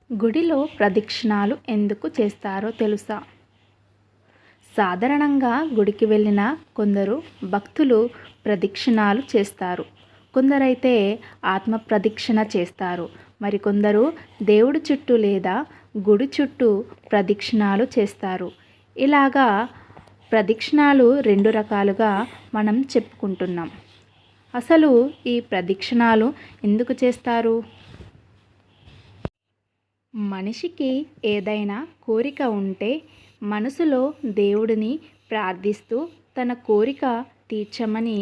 గుడిలో ప్రదక్షిణాలు ఎందుకు చేస్తారో తెలుసా? సాధారణంగా గుడికి వెళ్ళిన కొందరు భక్తులు ప్రదక్షిణాలు చేస్తారు. కొందరైతే ఆత్మ ప్రదక్షిణ చేస్తారు. మరికొందరు దేవుడి చుట్టూ లేదా గుడి చుట్టూ ప్రదక్షిణాలు చేస్తారు. ఇలాగా ప్రదక్షిణాలు 2 రకాలుగా మనం చెప్పుకుంటున్నాం. అసలు ఈ ప్రదక్షిణాలు ఎందుకు చేస్తారు? మనిషికి ఏదైనా కోరిక ఉంటే మనసులో దేవుడిని ప్రార్థిస్తూ తన కోరిక తీర్చమని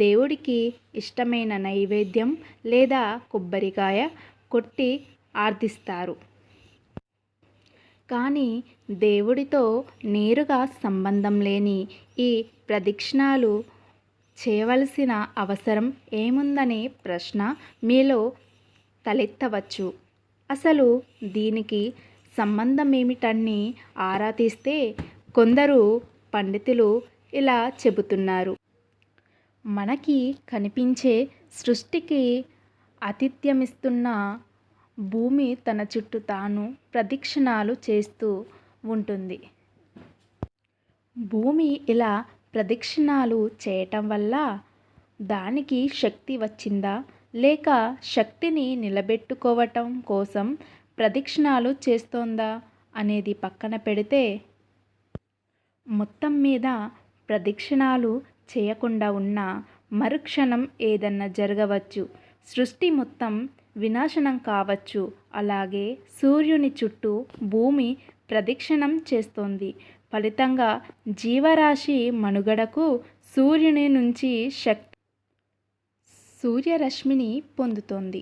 దేవుడికి ఇష్టమైన నైవేద్యం లేదా కొబ్బరికాయ కొట్టి ఆర్థిస్తారు. కానీ దేవుడితో నేరుగా సంబంధం లేని ఈ ప్రదక్షిణాలు చేయవలసిన అవసరం ఏముందనే ప్రశ్న మీలో తలెత్తవచ్చు. అసలు దీనికి సంబంధం ఏమిటని ఆరా తీస్తే కొందరు పండితులు ఇలా చెబుతున్నారు. మనకి కనిపించే సృష్టికి ఆతిథ్యమిస్తున్న భూమి తన చుట్టూ తాను ప్రదక్షిణాలు చేస్తూ ఉంటుంది. భూమి ఇలా ప్రదక్షిణాలు చేయటం వల్ల దానికి శక్తి వచ్చిందా, లేక శక్తిని నిలబెట్టుకోవటం కోసం ప్రదక్షిణాలు చేస్తోందా అనేది పక్కన పెడితే, మొత్తం మీద ప్రదక్షిణాలు చేయకుండా ఉన్న మరుక్షణం ఏదన్నా జరగవచ్చు. సృష్టి మొత్తం వినాశనం కావచ్చు. అలాగే సూర్యుని చుట్టూ భూమి ప్రదక్షిణం చేస్తోంది. ఫలితంగా జీవరాశి మనుగడకు సూర్యుని నుంచి సూర్యరశ్మిని పొందుతోంది.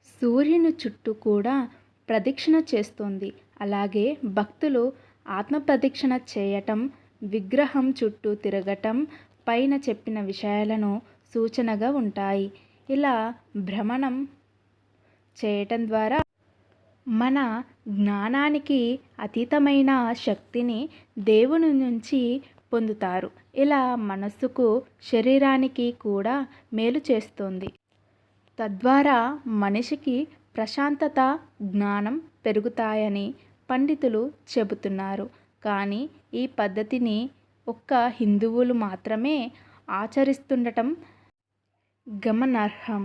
సూర్యుని చుట్టూ కూడా ప్రదక్షిణ చేస్తోంది. అలాగే భక్తులు ఆత్మ ప్రదక్షిణ చేయటం, విగ్రహం చుట్టూ తిరగటం పైన చెప్పిన విషయాలను సూచనగా ఉంటాయి. ఇలా భ్రమణం చేయటం ద్వారా మన జ్ఞానానికి అతీతమైన శక్తిని దేవుని నుంచి పొందుతారు. ఇలా మనస్సుకు, శరీరానికి కూడా మేలు చేస్తుంది. తద్వారా మనిషికి ప్రశాంతత, జ్ఞానం పెరుగుతాయని పండితులు చెబుతున్నారు. కానీ ఈ పద్ధతిని ఒక్క హిందువులు మాత్రమే ఆచరిస్తుండటం గమనార్హం.